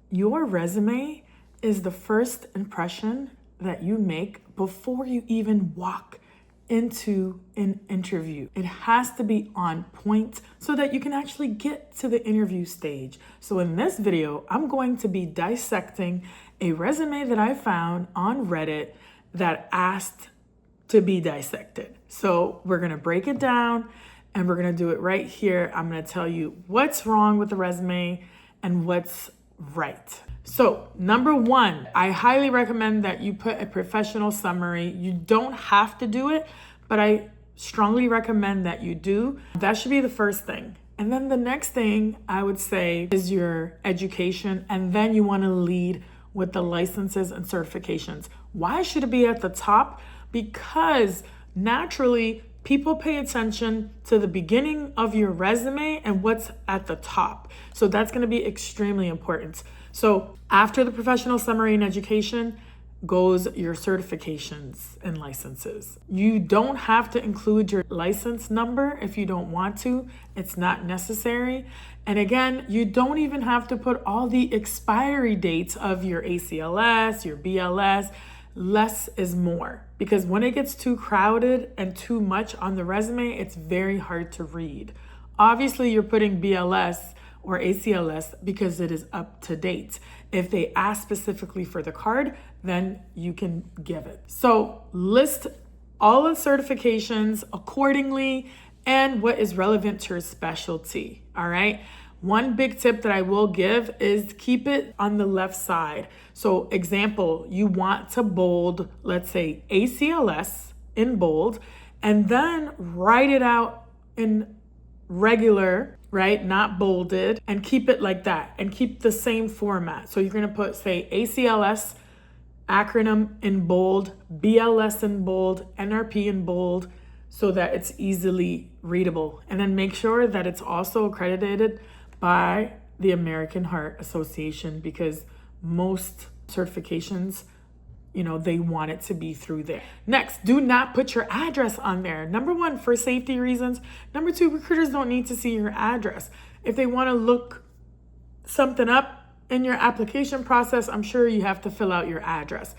Your resume is the first impression that you make before you even walk into an interview. It has to be on point so that you can actually get to the interview stage. So in this video, I'm going to be dissecting a resume that I found on Reddit that asked to be dissected. So we're gonna break it down and we're gonna do it right here. I'm gonna tell you what's wrong with the resume and what's right. So number one, I highly recommend that you put a professional summary. You don't have to do it, but I strongly recommend that you do. That should be the first thing. And then the next thing I would say is your education, and then you want to lead with the licenses and certifications. Why should it be at the top? Because naturally, people pay attention to the beginning of your resume and what's at the top. So that's going to be extremely important. So after the professional summary and education goes your certifications and licenses. You don't have to include your license number if you don't want to. It's not necessary. And again, you don't even have to put all the expiry dates of your ACLS, your BLS. Less is more, because when it gets too crowded and too much on the resume, it's very hard to read. Obviously, you're putting BLS or ACLS because it is up to date. If they ask specifically for the card, then you can give it. So list all the certifications accordingly and what is relevant to your specialty, all right? One big tip that I will give is keep it on the left side. So example, you want to bold, let's say ACLS in bold, and then write it out in regular, right? Not bolded, and keep it like that and keep the same format. So you're gonna put, say, ACLS acronym in bold, BLS in bold, NRP in bold, so that it's easily readable. And then make sure that it's also accredited by the American Heart Association, because most certifications, they want it to be through there. Next, do not put your address on there. Number one, for safety reasons. Number two, recruiters don't need to see your address. If they want to look something up in your application process, I'm sure you have to fill out your address.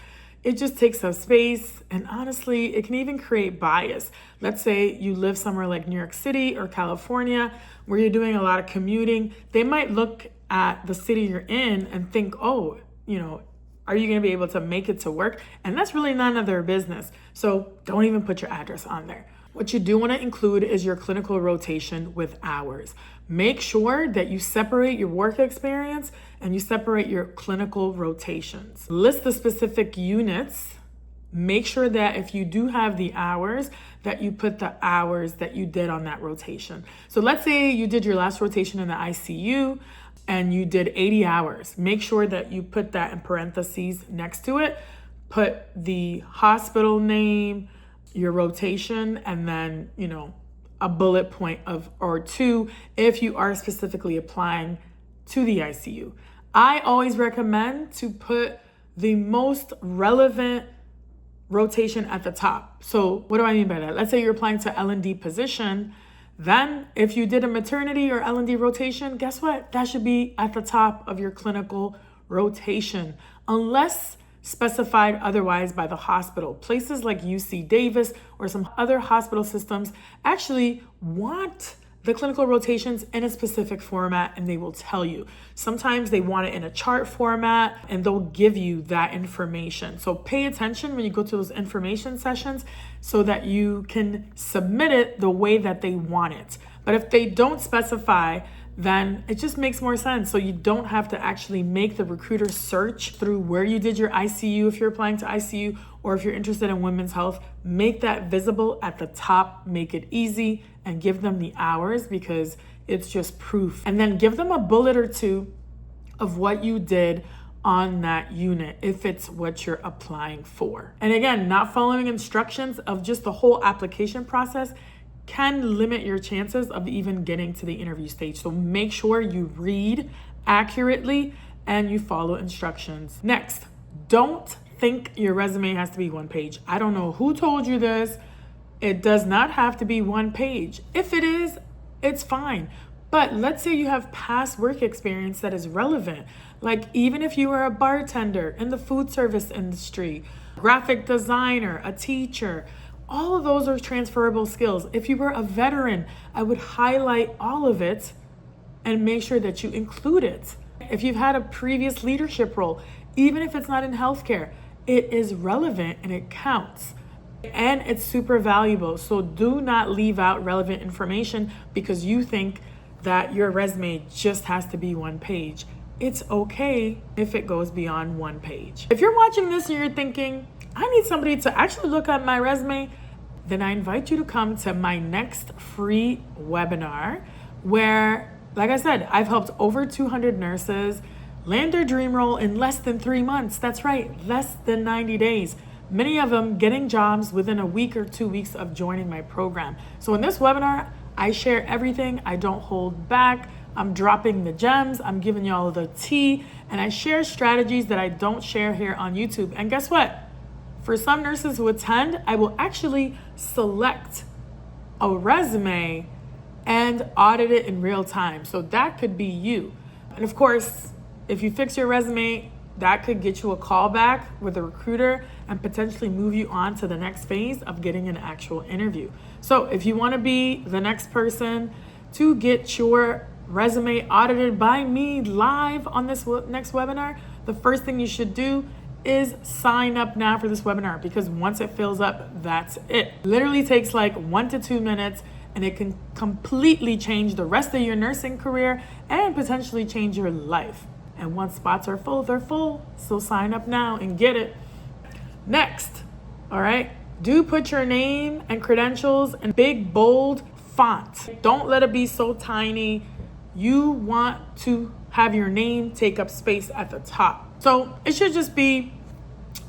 It just takes up space, and honestly, it can even create bias. Let's say you live somewhere like New York City or California, where you're doing a lot of commuting. They might look at the city you're in and think, oh, are you going to be able to make it to work? And that's really none of their business. So don't even put your address on there. What you do want to include is your clinical rotation with hours. Make sure that you separate your work experience and you separate your clinical rotations. List the specific units. Make sure that if you do have the hours, that you put the hours that you did on that rotation. So let's say you did your last rotation in the ICU and you did 80 hours. Make sure that you put that in parentheses next to it. Put the hospital name, your rotation, and then, a bullet point or two if you are specifically applying to the ICU. I always recommend to put the most relevant rotation at the top. So what do I mean by that? Let's say you're applying to L&D position. Then if you did a maternity or L&D rotation, guess what? That should be at the top of your clinical rotation, unless specified otherwise by the hospital. Places like UC Davis or some other hospital systems actually want the clinical rotations in a specific format, and they will tell you. Sometimes they want it in a chart format, and they'll give you that information. So pay attention when you go to those information sessions so that you can submit it the way that they want it. But if they don't specify, then it just makes more sense. So you don't have to actually make the recruiter search through where you did your ICU if you're applying to ICU, or if you're interested in women's health. Make that visible at the top, make it easy, and give them the hours, because it's just proof. And then give them a bullet or two of what you did on that unit if it's what you're applying for. And again, not following instructions of just the whole application process can limit your chances of even getting to the interview stage. So make sure you read accurately and you follow instructions. Next, don't think your resume has to be one page. I don't know who told you this. It does not have to be one page. If it is, it's fine. But let's say you have past work experience that is relevant. Like even if you were a bartender in the food service industry, graphic designer, a teacher, all of those are transferable skills. If you were a veteran, I would highlight all of it and make sure that you include it. If you've had a previous leadership role, even if it's not in healthcare, it is relevant and it counts. And it's super valuable. So do not leave out relevant information because you think that your resume just has to be one page. It's okay if it goes beyond one page. If you're watching this and you're thinking, I need somebody to actually look at my resume, then I invite you to come to my next free webinar where, like I said, I've helped over 200 nurses land their dream role in less than 3 months. That's right, less than 90 days. Many of them getting jobs within a week or 2 weeks of joining my program. So in this webinar, I share everything. I don't hold back. I'm dropping the gems. I'm giving you all the tea. And I share strategies that I don't share here on YouTube. And guess what? For some nurses who attend, I will actually select a resume and audit it in real time. So that could be you. And of course, if you fix your resume, that could get you a callback with a recruiter and potentially move you on to the next phase of getting an actual interview. So if you want to be the next person to get your resume audited by me live on this next webinar, the first thing you should do is sign up now for this webinar, because once it fills up, that's it. Literally takes like 1 to 2 minutes, and it can completely change the rest of your nursing career and potentially change your life. And once spots are full, they're full. So sign up now and get it. Next, all right, do put your name and credentials in big, bold font. Don't let it be so tiny. You want to have your name take up space at the top. So it should just be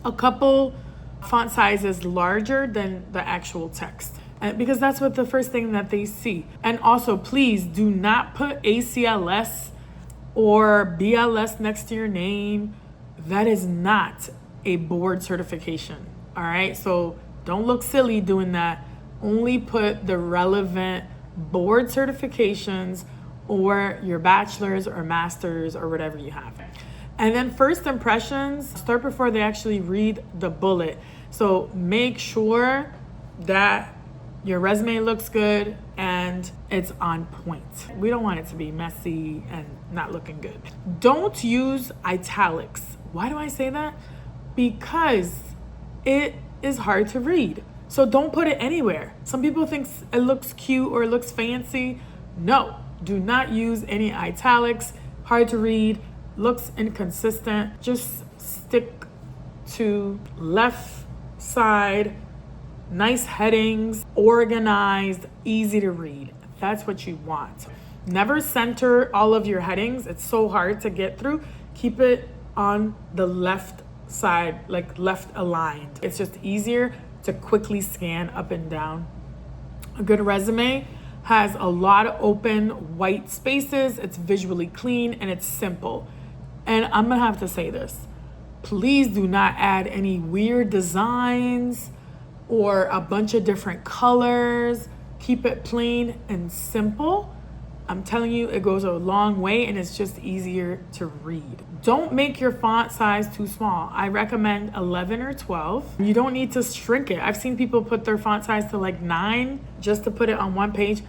a couple font sizes larger than the actual text, because that's what the first thing that they see. And also, please do not put ACLS or BLS next to your name. That is not a board certification, all right? So don't look silly doing that. Only put the relevant board certifications or your bachelor's or master's or whatever you have. And then first impressions, start before they actually read the bullet. So make sure that your resume looks good and it's on point. We don't want it to be messy and not looking good. Don't use italics. Why do I say that? Because it is hard to read. So don't put it anywhere. Some people think it looks cute or it looks fancy. No, do not use any italics. Hard to read, looks inconsistent. Just stick to left side, nice headings, organized, easy to read. That's what you want. Never center all of your headings. It's so hard to get through. Keep it on the left side, like left aligned. It's just easier to quickly scan up and down. A good resume has a lot of open white spaces. It's visually clean and it's simple. And I'm gonna have to say this. Please do not add any weird designs or a bunch of different colors. Keep it plain and simple. I'm telling you, it goes a long way and it's just easier to read. Don't make your font size too small. I recommend 11 or 12. You don't need to shrink it. I've seen people put their font size to like 9 just to put it on one page.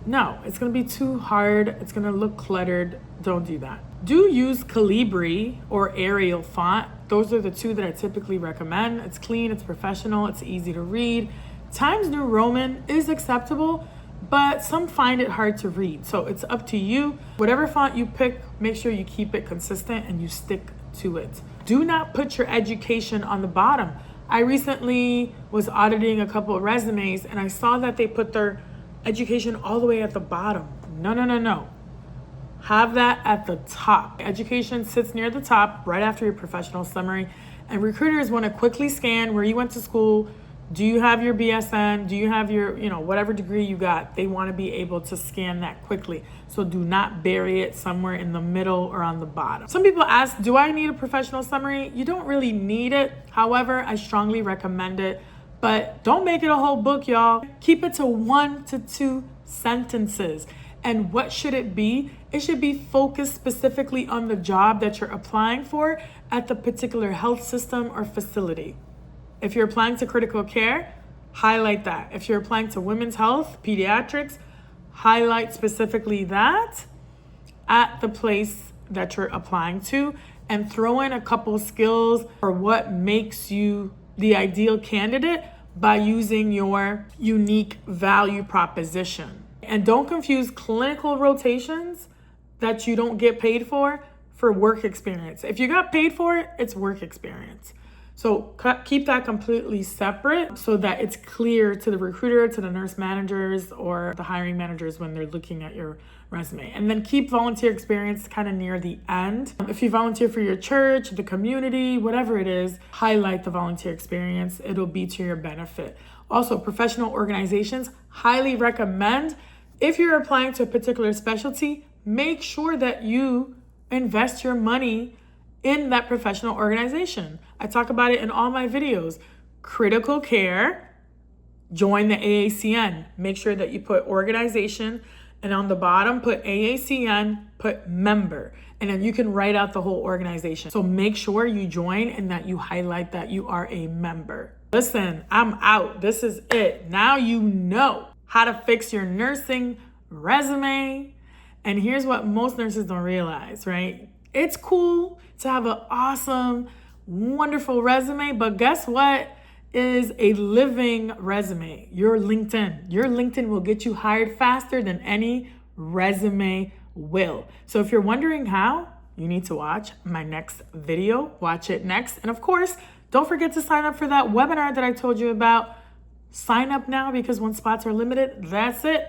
No, it's gonna be too hard. It's gonna look cluttered. Don't do that. Do use Calibri or Arial font. Those are the two that I typically recommend. It's clean, it's professional, it's easy to read. Times New Roman is acceptable, but some find it hard to read. So it's up to you. Whatever font you pick, make sure you keep it consistent and you stick to it. Do not put your education on the bottom. I recently was auditing a couple of resumes and I saw that they put their education all the way at the bottom. No. Have that at the top. Education sits near the top, right after your professional summary. And recruiters want to quickly scan where you went to school. Do you have your BSN? Do you have your, whatever degree you got? They want to be able to scan that quickly. So do not bury it somewhere in the middle or on the bottom. Some people ask, do I need a professional summary? You don't really need it. However, I strongly recommend it. But don't make it a whole book, y'all. Keep it to 1 to 2 sentences. And what should it be? It should be focused specifically on the job that you're applying for at the particular health system or facility. If you're applying to critical care, highlight that. If you're applying to women's health, pediatrics, highlight specifically that at the place that you're applying to, and throw in a couple skills for what makes you the ideal candidate by using your unique value proposition. And don't confuse clinical rotations that you don't get paid for work experience. If you got paid for it, it's work experience. So keep that completely separate so that it's clear to the recruiter, to the nurse managers, or the hiring managers when they're looking at your resume. And then keep volunteer experience kind of near the end. If you volunteer for your church, the community, whatever it is, highlight the volunteer experience. It'll be to your benefit. Also, professional organizations, highly recommend, if you're applying to a particular specialty, make sure that you invest your money in that professional organization. I talk about it in all my videos. Critical care, join the AACN. Make sure that you put organization, and on the bottom put AACN, put member, and then you can write out the whole organization. So make sure you join and that you highlight that you are a member. Listen, I'm out. This is it. Now you know how to fix your nursing resume. And here's what most nurses don't realize, right? It's cool to have an awesome, wonderful resume, but guess what is a living resume? Your LinkedIn. Your LinkedIn will get you hired faster than any resume will. So if you're wondering how, you need to watch my next video. Watch it next. And of course, don't forget to sign up for that webinar that I told you about. Sign up now because when spots are limited, that's it.